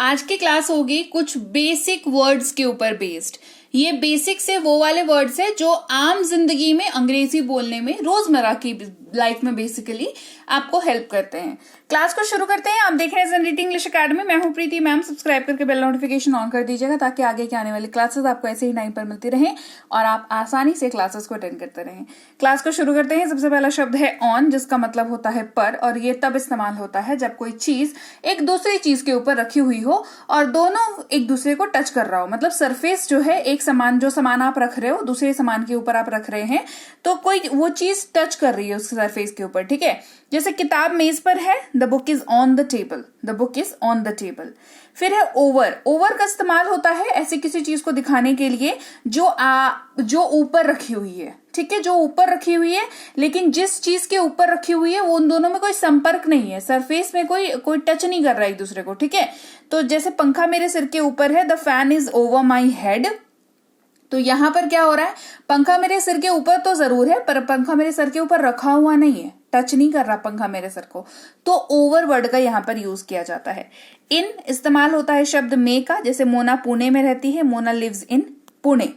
आज की क्लास होगी कुछ बेसिक वर्ड्स के ऊपर बेस्ड। ये बेसिक से वो वाले वर्ड्स है जो आम जिंदगी में अंग्रेजी बोलने में रोजमर्रा की लाइफ में बेसिकली आपको हेल्प करते हैं। क्लास को शुरू करते हैं। आप देख रहे हैं जनरेटिंग इंग्लिश अकेडमी। मैं हूं प्रीति मैम। सब्सक्राइब करके बेल नोटिफिकेशन ऑन कर दीजिएगा ताकि आगे के आने वाली क्लासेस आपको ऐसे ही टाइम पर मिलती रहें और आप आसानी से क्लासेस को अटेंड करते रहें। क्लास को शुरू करते हैं। सबसे पहला शब्द है ऑन, जिसका मतलब होता है पर, और ये तब इस्तेमाल होता है जब कोई चीज एक दूसरी चीज के ऊपर रखी हुई हो और दोनों एक दूसरे को टच कर रहा हो। मतलब सरफेस जो है, एक सामान जो सामान आप रख रहे हो दूसरे सामान के ऊपर आप रख रहे हैं, तो कोई वो चीज टच कर रही है उस सरफेस के ऊपर। ठीक है, जैसे किताब मेज पर है, the book is on the table, the book is on the table. फिर है ओवर। ओवर का इस्तेमाल होता है ऐसी किसी चीज को दिखाने के लिए जो ऊपर रखी हुई है। ठीक है, जो ऊपर रखी हुई है, लेकिन जिस चीज के ऊपर रखी हुई है वो उन दोनों में कोई संपर्क नहीं है, सरफेस में कोई टच नहीं कर रहा है एक दूसरे को। ठीक है, तो जैसे पंखा मेरे सिर के ऊपर है, the fan is over my head. तो यहां पर क्या हो रहा है, पंखा मेरे सिर के ऊपर तो जरूर है पर पंखा मेरे सर के ऊपर रखा हुआ नहीं है, टच नहीं कर रहा पंखा मेरे सर को। तो ओवर वर्ड का यहां पर यूज किया जाता है। इन इस्तेमाल होता है शब्द मे का, जैसे मोना पुणे में रहती है, Mona lives in Pune.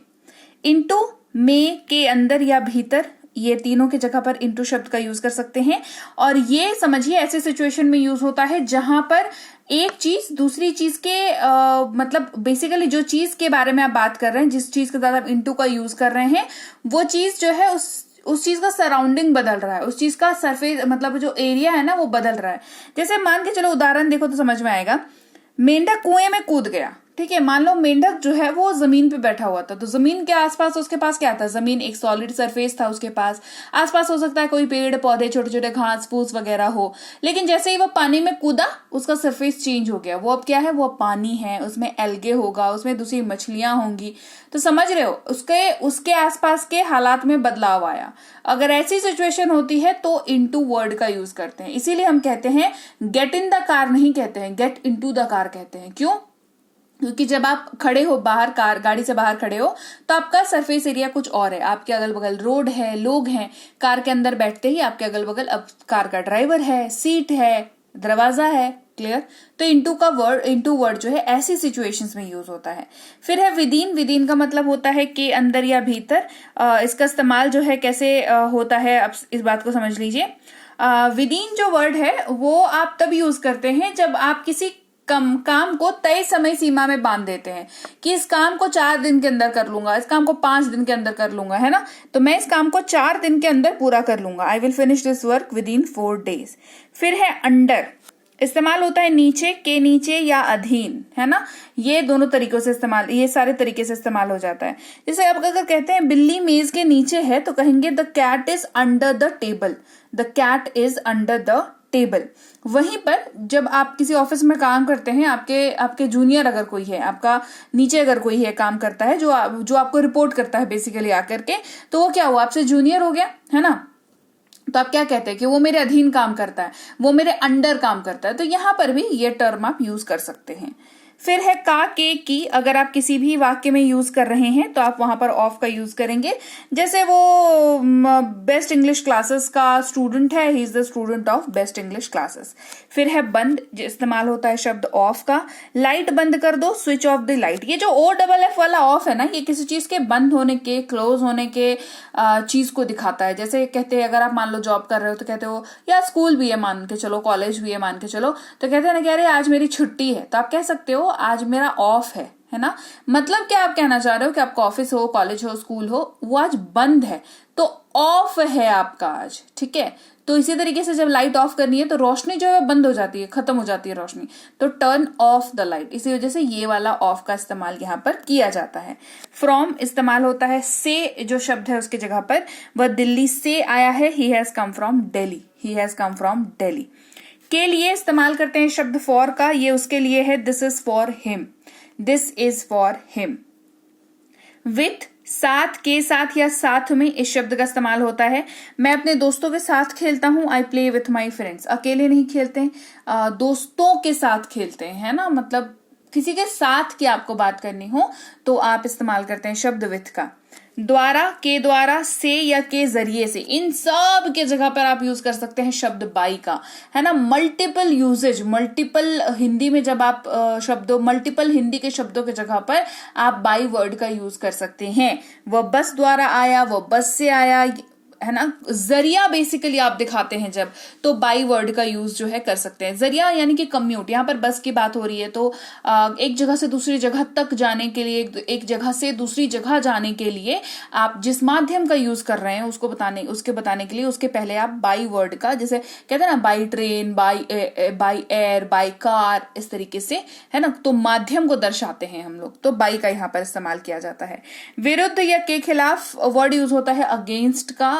Into, में के अंदर या भीतर, ये तीनों की जगह पर इनटू शब्द का यूज कर सकते हैं। और ये समझिए ऐसे सिचुएशन में यूज होता है जहां पर एक चीज दूसरी चीज के मतलब बेसिकली जो चीज के बारे में आप बात कर रहे हैं, जिस चीज के साथ आप इनटू का यूज कर रहे हैं, वो चीज जो है उस चीज का सराउंडिंग बदल रहा है, उस चीज का सरफेस मतलब जो एरिया है ना वो बदल रहा है। जैसे मान के चलो, उदाहरण देखो तो समझ में आएगा। मेंढक कुएं में कूद गया। ठीक है, मान लो मेंढक जो है वो जमीन पे बैठा हुआ था, तो जमीन के आसपास उसके पास क्या था, जमीन एक सॉलिड सरफेस था उसके पास। आसपास हो सकता है कोई पेड़ पौधे, छोटे छोटे घास फूस वगैरह हो, लेकिन जैसे ही वो पानी में कूदा उसका सरफेस चेंज हो गया। वो अब क्या है, वो पानी है, उसमें एल्गे होगा, उसमें दूसरी मछलियां होंगी। तो समझ रहे हो, उसके आसपास के हालात में बदलाव आया। अगर ऐसी सिचुएशन होती है तो इनटू वर्ड का यूज करते हैं। इसीलिए हम कहते हैं गेट इन द कार नहीं कहते हैं, गेट इनटू द कार कहते हैं। क्यों? क्योंकि जब आप खड़े हो बाहर, गाड़ी से बाहर खड़े हो, तो आपका सरफेस एरिया कुछ और है, आपके अगल बगल रोड है, लोग हैं। कार के अंदर बैठते ही आपके अगल बगल अब कार का ड्राइवर है, सीट है, दरवाजा है। क्लियर? तो इनटू वर्ड जो है ऐसी सिचुएशंस में यूज होता है। फिर है विदिन। विदिन का मतलब होता है के अंदर या भीतर। इसका इस्तेमाल जो है कैसे होता है, अब इस बात को समझ लीजिए। विदिन जो वर्ड है वो आप तब यूज करते हैं जब आप किसी काम को तय समय सीमा में बांध देते हैं कि इस काम को 4 दिन के अंदर कर लूंगा, इस काम को 5 दिन के अंदर कर लूंगा, है ना। तो मैं इस काम को 4 दिन के अंदर पूरा कर लूंगा। I will finish this work with in 4 days। फिर है अंडर। इस्तेमाल होता है नीचे, के नीचे या अधीन, है ना। ये दोनों तरीकों से इस्तेमाल, ये सारे तरीके से इस्तेमाल हो जाता है। जैसे आप अगर कहते हैं बिल्ली मेज के नीचे है, तो कहेंगे the cat is under the table, the cat is under the table. वहीं पर जब आप किसी ऑफिस में काम करते हैं, आपके जूनियर अगर कोई है, आपका नीचे अगर कोई है काम करता है, जो आपको रिपोर्ट करता है बेसिकली आकर के, तो वो क्या हुआ, आपसे जूनियर हो गया, है ना। तो आप क्या कहते हैं कि वो मेरे अधीन काम करता है, वो मेरे अंडर काम करता है। तो यहां पर भी ये टर्म आप यूज कर सकते हैं। फिर है का, के, की। अगर आप किसी भी वाक्य में यूज कर रहे हैं तो आप वहां पर ऑफ का यूज करेंगे। जैसे वो बेस्ट इंग्लिश क्लासेस का स्टूडेंट है, he is the student of best English classes. फिर है बंद, इस्तेमाल होता है शब्द ऑफ का। लाइट बंद कर दो, स्विच ऑफ द लाइट। ये जो OFF वाला ऑफ है ना, ये किसी चीज के बंद होने के, क्लोज होने के चीज को दिखाता है। जैसे कहते हैं, अगर आप मान लो जॉब कर रहे हो तो कहते हो, या स्कूल भी है मान के चलो, कॉलेज भी है मान के चलो, तो कहते हैं ना कि अरे आज मेरी छुट्टी है, तो आप कह सकते हो आज मेरा ऑफ है ना। मतलब क्या आप कहना चाह रहे हो कि आपका ऑफिस हो, कॉलेज हो, स्कूल हो, वो आज बंद है, तो ऑफ है आपका आज। ठीक है, तो इसी तरीके से जब लाइट ऑफ करनी है तो रोशनी जो है बंद हो जाती है, खत्म हो जाती है रोशनी, तो टर्न ऑफ द लाइट। इसी वजह से ये वाला ऑफ का इस्तेमाल यहाँ पर किया जाता है। फ्रॉम इस्तेमाल होता है से, जो शब्द है उसकी जगह पर, वह दिल्ली से आया है, he has come from Delhi, he has come from Delhi. के लिए इस्तेमाल करते हैं शब्द फॉर का, ये उसके लिए है, this is for him, this is for him. With, साथ, के साथ या साथ में इस शब्द का इस्तेमाल होता है। मैं अपने दोस्तों के साथ खेलता हूं, I play with my friends. अकेले नहीं खेलते, दोस्तों के साथ खेलते हैं, है ना। मतलब किसी के साथ की आपको बात करनी हो तो आप इस्तेमाल करते हैं शब्द विथ का। द्वारा, के द्वारा, से या के जरिए से, इन सब के जगह पर आप यूज कर सकते हैं शब्द बाई का, है ना। मल्टीपल यूजेज, मल्टीपल हिंदी में जब आप मल्टीपल हिंदी के शब्दों के जगह पर आप बाई वर्ड का यूज कर सकते हैं। वह बस द्वारा आया, वह बस से आया, है ना। जरिया बेसिकली आप दिखाते हैं जब, तो बाई वर्ड का यूज जो है कर सकते हैं। जरिया यानी कि कम्यूट, यहाँ पर बस की बात हो रही है, तो एक जगह से दूसरी जगह तक जाने के लिए, एक जगह से दूसरी जगह जाने के लिए आप जिस माध्यम का यूज कर रहे हैं उसके बताने के लिए उसके पहले आप बाई वर्ड का, जैसे कहते हैं ना by train, by air, by car, इस तरीके से, है ना। तो माध्यम को दर्शाते हैं हम लोग, तो बाई का यहाँ पर इस्तेमाल किया जाता है। विरुद्ध या के खिलाफ वर्ड यूज होता है अगेंस्ट का,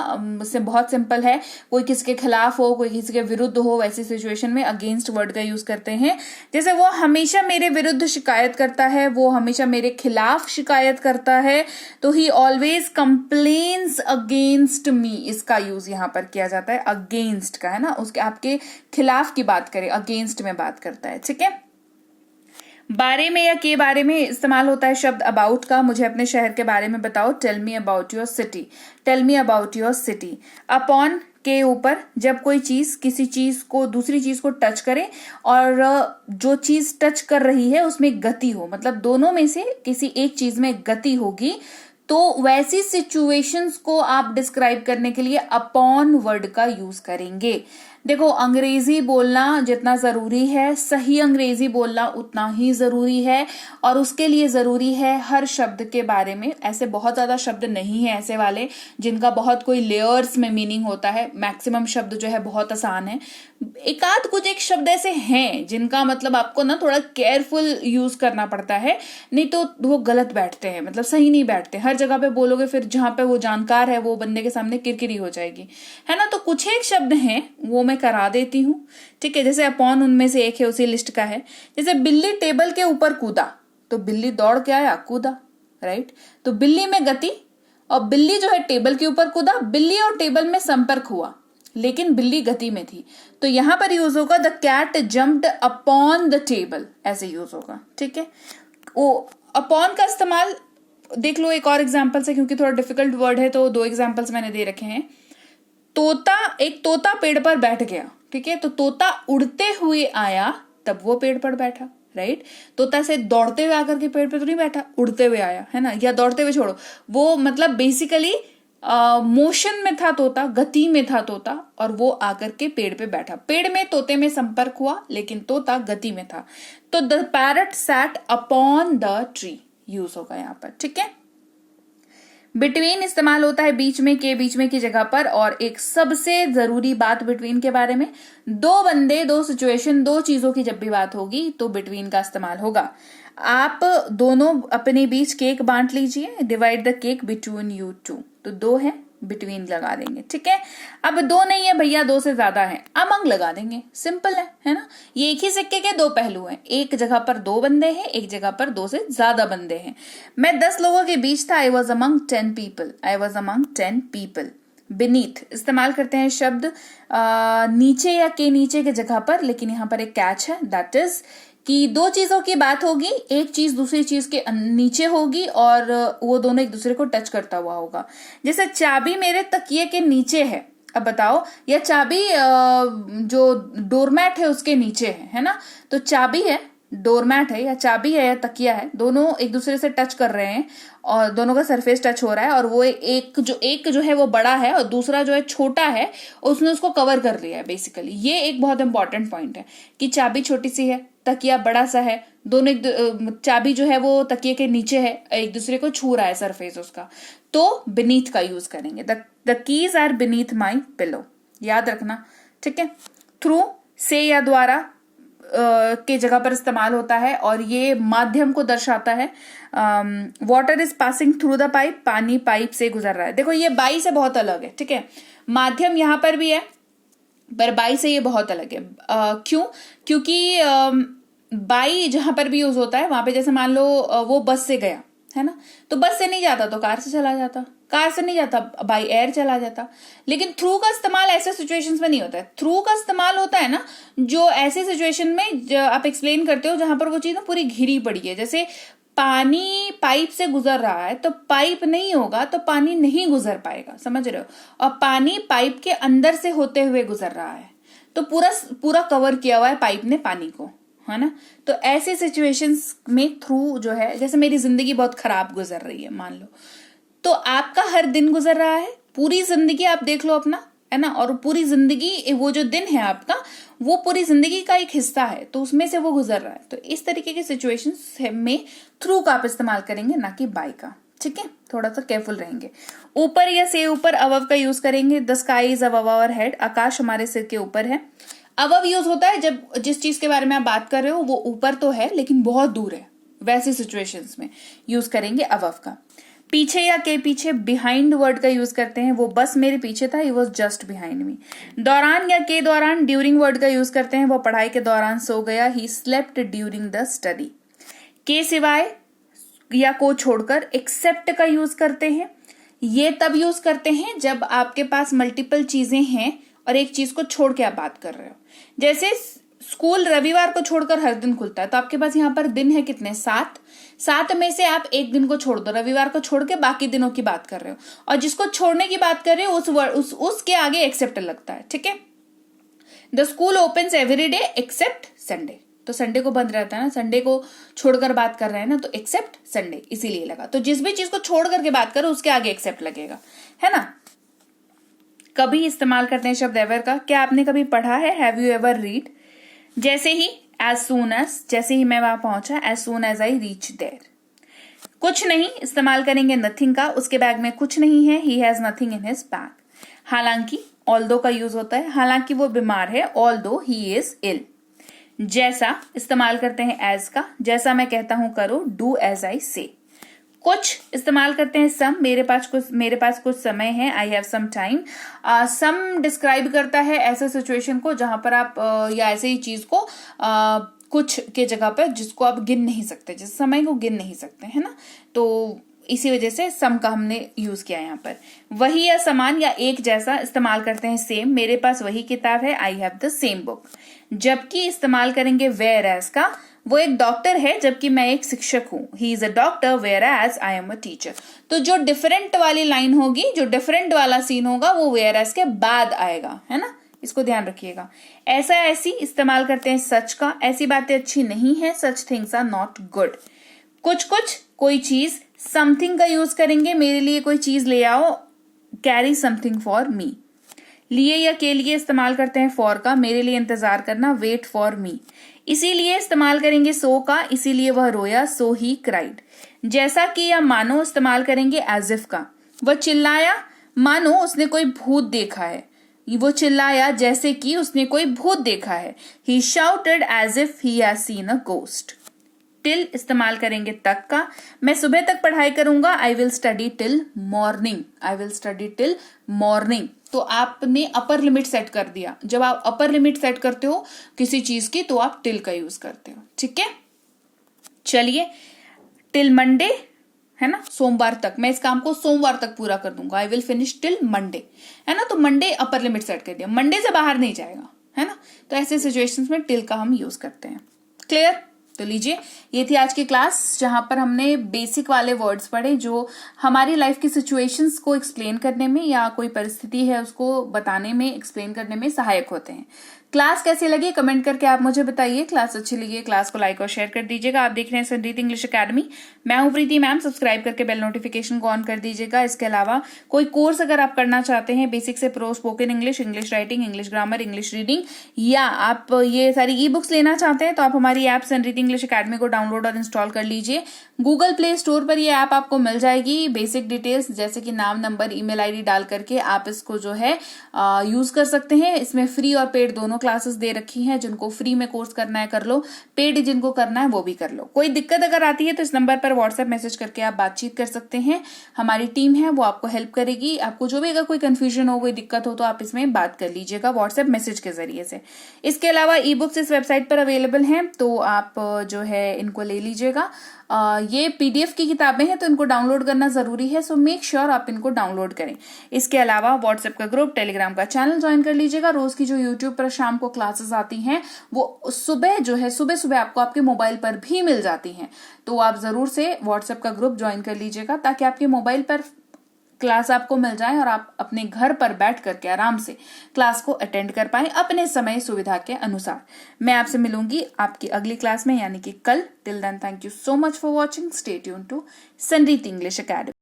से बहुत सिंपल है, कोई किसके खिलाफ हो, कोई किसी के विरुद्ध हो, वैसी सिचुएशन में अगेंस्ट वर्ड का यूज करते हैं। जैसे वो हमेशा मेरे विरुद्ध शिकायत करता है, वो हमेशा मेरे खिलाफ शिकायत करता है, तो he always complains against me, इसका यूज यहां पर किया जाता है अगेंस्ट का, है ना। उसके आपके खिलाफ की बात करें, अगेंस्ट में बात करता है, ठीक है। बारे में या के बारे में इस्तेमाल होता है शब्द अबाउट का, मुझे अपने शहर के बारे में बताओ, tell me about your city, tell me about your city. Upon के ऊपर, जब कोई चीज किसी चीज को, दूसरी चीज को टच करे और जो चीज टच कर रही है उसमें गति हो, मतलब दोनों में से किसी एक चीज में गति होगी, तो वैसी सिचुएशंस को आप डिस्क्राइब करने के लिए अपॉन वर्ड का यूज करेंगे। देखो, अंग्रेजी बोलना जितना जरूरी है, सही अंग्रेजी बोलना उतना ही जरूरी है, और उसके लिए जरूरी है हर शब्द के बारे में, ऐसे बहुत ज्यादा शब्द नहीं है ऐसे वाले जिनका बहुत कोई लेयर्स में मीनिंग होता है। मैक्सिमम शब्द जो है बहुत आसान है, एकाध कुछ एक शब्द ऐसे हैं जिनका मतलब आपको ना थोड़ा केयरफुल यूज करना पड़ता है, नहीं तो वो गलत बैठते हैं, मतलब सही नहीं बैठते। हर जगह पे बोलोगे फिर जहां पे वो जानकार है वो बंदे के सामने किरकिरी हो जाएगी, है ना। तो कुछ एक शब्द हैं वो मैं करा देती हूँ, ठीक है। जैसे अपॉन उनमें से एक है, उसी लिस्ट का है। जैसे बिल्ली टेबल के ऊपर कूदा, तो बिल्ली दौड़ के आया, कूदा, राइट। तो बिल्ली में गति, और बिल्ली जो है टेबल के ऊपर कूदा, बिल्ली और टेबल में संपर्क हुआ, लेकिन बिल्ली गति में थी, तो यहां पर यूज होगा the cat jumped upon the table, ऐसे यूज होगा, ठीक है। वो अपॉन का इस्तेमाल देख लो एक और एग्जांपल से, क्योंकि थोड़ा डिफिकल्ट वर्ड है तो 2 एग्जांपल्स मैंने दे रखे हैं। एक तोता पेड़ पर बैठ गया, ठीक है। तो तोता उड़ते हुए आया, तब वो पेड़ पर बैठा, राइट। तोता से दौड़ते हुए आकर के पेड़ पे तो नहीं बैठा, उड़ते हुए आया, है ना। या दौड़ते हुए छोड़ो, वो मतलब बेसिकली मोशन में था तोता, गति में था तोता, और वो आकर के पेड़ पे बैठा। पेड़ में तोते में संपर्क हुआ, लेकिन तोता गति में था, तो the parrot sat upon the tree use होगा यहाँ पर, ठीक है। बिटवीन इस्तेमाल होता है बीच में, के बीच में की जगह पर। और एक सबसे जरूरी बात बिटवीन के बारे में, 2 बंदे, 2 सिचुएशन, 2 चीजों की जब भी बात होगी तो बिटवीन का इस्तेमाल होगा। आप दोनों अपने बीच केक बांट लीजिए, divide the cake between you two, तो 2 है, बिटवीन लगा देंगे, ठीक है। अब 2 नहीं है भैया, 2 से ज्यादा है, अमंग लगा देंगे, सिंपल है ना। ये एक ही सिक्के के 2 पहलू हैं, एक जगह पर 2 बंदे हैं, एक जगह पर 2 से ज्यादा बंदे हैं। मैं 10 लोगों के बीच था, I was among 10 people, I was among 10 people. Beneath इस्तेमाल करते हैं शब्द नीचे या के नीचे के जगह पर, लेकिन यहाँ पर एक कैच है, दैट इज कि 2 चीजों की बात होगी, एक चीज दूसरी चीज के नीचे होगी और वो दोनों एक दूसरे को टच करता हुआ होगा। जैसे चाबी मेरे तकिए के नीचे है, अब बताओ, या चाबी जो डोरमैट है उसके नीचे है ना। तो चाबी है, डोरमैट है, या चाबी है या तकिया है, दोनों एक दूसरे से टच कर रहे हैं और दोनों का सरफेस टच हो रहा है, और वो एक जो है वो बड़ा है और दूसरा जो है छोटा है, उसने उसको कवर कर लिया है बेसिकली। ये एक बहुत इंपॉर्टेंट पॉइंट है कि चाबी छोटी सी है, तकिया बड़ा सा है, दोनों चाबी जो है वो तकिए के नीचे है, एक दूसरे को छू रहा है सरफेस उसका, तो बीनीथ का यूज करेंगे। The keys are beneath my pillow, याद रखना, ठीक है। थ्रू, से या द्वारा के जगह पर इस्तेमाल होता है, और ये माध्यम को दर्शाता है। Water is passing through the pipe, पानी पाइप से गुजर रहा है। देखो ये बाई से बहुत अलग है, ठीक है। माध्यम यहां पर भी है, पर बाई से ये बहुत अलग है। क्यों? क्योंकि बाई जहां पर भी यूज होता है वहां पे, जैसे मान लो वो बस से गया, है ना, तो बस से नहीं जाता तो कार से चला जाता, कार से नहीं जाता बाई एयर चला जाता। लेकिन थ्रू का इस्तेमाल ऐसे सिचुएशंस में नहीं होता है। थ्रू का इस्तेमाल होता है ना जो ऐसे सिचुएशन में आप एक्सप्लेन करते हो जहां पर वो चीज ना पूरी घिरी पड़ी है, जैसे पानी पाइप से गुजर रहा है तो पाइप नहीं होगा तो पानी नहीं गुजर पाएगा, समझ रहे हो। और पानी पाइप के अंदर से होते हुए गुजर रहा है तो पूरा पूरा कवर किया हुआ है पाइप ने पानी को, है ना। तो ऐसे सिचुएशंस में थ्रू जो है, जैसे मेरी जिंदगी बहुत खराब गुजर रही है मान लो, तो आपका हर दिन गुजर रहा है, पूरी जिंदगी आप देख लो अपना, है ना। और पूरी जिंदगी, वो जो दिन है आपका वो पूरी जिंदगी का एक हिस्सा है, तो उसमें से वो गुजर रहा है। तो इस तरीके के सिचुएशंस में थ्रू का आप इस्तेमाल करेंगे, ना कि बाय का, ठीक है। थोड़ा सा केयरफुल रहेंगे। ऊपर या से ऊपर अबव का यूज करेंगे। The sky is above our head, आकाश हमारे सिर के ऊपर है। अबव यूज होता है जब जिस चीज के बारे में आप बात कर रहे हो वो ऊपर तो है लेकिन बहुत दूर है, वैसी सिचुएशंस में यूज करेंगे अबव का। पीछे या के पीछे बिहाइंड वर्ड का यूज करते हैं। वो बस मेरे पीछे था, he was just behind me. दौरान या के दौरान ड्यूरिंग वर्ड का यूज करते हैं। वो पढ़ाई के दौरान सो गया, he slept during the study. के सिवाय या को छोड़कर एक्सेप्ट का यूज करते हैं। ये तब यूज करते हैं जब आपके पास मल्टीपल चीजें हैं और एक चीज को छोड़ के आप बात कर रहे हो। जैसे स्कूल रविवार को छोड़कर हर दिन खुलता है, तो आपके पास यहाँ पर दिन है कितने, 7 में से आप एक दिन को छोड़ दो, रविवार को छोड़ के बाकी दिनों की बात कर रहे हो। और जिसको छोड़ने की बात कर रहे हो उसके आगे एक्सेप्ट लगता है, ठीक है। The school opens every day except Sunday, तो संडे को बंद रहता है ना, संडे को छोड़कर बात कर रहे हैं ना, तो एक्सेप्ट संडे इसीलिए लगा। तो जिस भी चीज को छोड़ करके बात करो उसके आगे एक्सेप्ट लगेगा, है ना। कभी इस्तेमाल करते हैं शब्द एवर का। क्या आपने कभी पढ़ा है, हैव यू एवर रीड। जैसे ही, एज सून एज, जैसे ही मैं वहां पहुंचा, as soon as I reach there. कुछ नहीं इस्तेमाल करेंगे नथिंग का, उसके बैग में कुछ नहीं है, he has nothing in his bag. हालांकि ऑल्दो का यूज होता है, हालांकि वो बीमार है, ऑल्दो ही इज इल। जैसा इस्तेमाल करते हैं एज का, जैसा मैं कहता हूं करो, डू एज आई से। कुछ इस्तेमाल करते हैं सम, मेरे पास कुछ समय है, I have some time. Some डिस्क्राइब करता है ऐसे सिचुएशन को जहां पर आप या ऐसे ही चीज को कुछ के जगह पर जिसको आप गिन नहीं सकते, जिस समय को गिन नहीं सकते, है ना। तो इसी वजह से सम का हमने यूज किया यहाँ पर। वही या समान या एक जैसा इस्तेमाल करते हैं सेम, मेरे पास वही किताब है, I have the same book. जबकि इस्तेमाल करेंगे वेयर एज का, वो एक डॉक्टर है जबकि मैं एक शिक्षक हूं, he is a doctor where as I am a teacher. तो जो डिफरेंट वाली लाइन होगी, जो डिफरेंट वाला सीन होगा वो वेयर एज के बाद आएगा, है ना, इसको ध्यान रखिएगा। ऐसा ऐसी इस्तेमाल करते हैं सच का, ऐसी बातें अच्छी नहीं है, such things are not good. कुछ कोई चीज, समथिंग का यूज करेंगे, मेरे लिए कोई चीज ले आओ, कैरी समथिंग फॉर मी। लिए या के लिए इस्तेमाल करते हैं फॉर का, मेरे लिए इंतजार करना, वेट फॉर मी। इसीलिए इस्तेमाल करेंगे सो का, इसीलिए वह रोया, सो ही क्राइड। जैसा कि या मानो इस्तेमाल करेंगे एज इफ का, वह चिल्लाया मानो उसने कोई भूत देखा है, वो चिल्लाया जैसे कि उसने कोई भूत देखा है, he shouted as if he has seen a ghost. Till इस्तेमाल करेंगे तक का, मैं सुबह तक पढ़ाई करूंगा, I will study till morning, I will study till morning. तो आपने अपर लिमिट सेट कर दिया, जब आप अपर लिमिट सेट करते हो किसी चीज की तो आप टिल का यूज करते हो, ठीक है। चलिए, टिल मंडे, है ना, सोमवार तक, मैं इस काम को सोमवार तक पूरा कर दूंगा, I will finish till Monday, है ना। तो मंडे अपर लिमिट सेट कर दिया, मंडे से बाहर नहीं जाएगा, है ना। तो ऐसे सिचुएशंस में टिल का हम यूज करते हैं। क्लियर। तो लीजिए, ये थी आज की क्लास जहां पर हमने बेसिक वाले वर्ड्स पढ़े जो हमारी लाइफ की सिचुएशंस को एक्सप्लेन करने में या कोई परिस्थिति है उसको बताने में, एक्सप्लेन करने में सहायक होते हैं। क्लास कैसी लगी कमेंट करके आप मुझे बताइए। क्लास अच्छी लगी, क्लास को लाइक और शेयर कर दीजिएगा। आप देख रहे हैं संरीत इंग्लिश अकेडमी, मैं हूं प्रीति मैम। सब्सक्राइब करके बेल नोटिफिकेशन को ऑन कर दीजिएगा। इसके अलावा कोई कोर्स अगर आप करना चाहते हैं, बेसिक से pro spoken English, English writing, English grammar, English reading, या आप ये सारी ई बुक्स लेना चाहते हैं तो आप हमारी ऐप संरीत इंग्लिश अकेडमी को डाउनलोड और इंस्टॉल कर लीजिए। गूगल प्ले स्टोर पर ये ऐप आपको मिल जाएगी। बेसिक डिटेल्स जैसे कि नाम, नंबर, ईमेल आईडी डाल करके आप इसको जो है यूज कर सकते हैं। इसमें फ्री और पेड दोनों क्लासेस दे रखी हैं। जिनको फ्री में कोर्स करना है कर लो, पेड जिनको करना है वो भी कर लो। कोई दिक्कत अगर आती है तो इस नंबर पर व्हाट्सएप मैसेज करके आप बातचीत कर सकते हैं। हमारी टीम है वो आपको हेल्प करेगी। आपको जो भी अगर कोई कंफ्यूजन हो, कोई दिक्कत हो तो आप इसमें बात कर लीजिएगा व्हाट्सएप मैसेज के जरिए से। इसके अलावा ई बुक्स इस वेबसाइट पर अवेलेबल हैं, तो आप जो है इनको ले लीजिएगा। ये पीडीएफ की किताबें हैं तो इनको डाउनलोड करना जरूरी है, सो मेक श्योर आप इनको डाउनलोड करें। इसके अलावा व्हाट्सएप का ग्रुप, टेलीग्राम का चैनल ज्वाइन कर लीजिएगा। रोज की जो यूट्यूब पर शाम शाम को क्लासेस आती हैं वो सुबह जो है सुबह सुबह आपको आपके मोबाइल पर भी मिल जाती हैं। तो आप जरूर से व्हाट्सएप का ग्रुप ज्वाइन कर लीजिएगा ताकि आपके मोबाइल पर क्लास आपको मिल जाए और आप अपने घर पर बैठ करके आराम से क्लास को अटेंड कर पाए अपने समय सुविधा के अनुसार। मैं आपसे मिलूंगी आपकी अगली क्लास में यानी कि कल। Till then thank you so much for watching. Stay tuned to Sanreet English academy.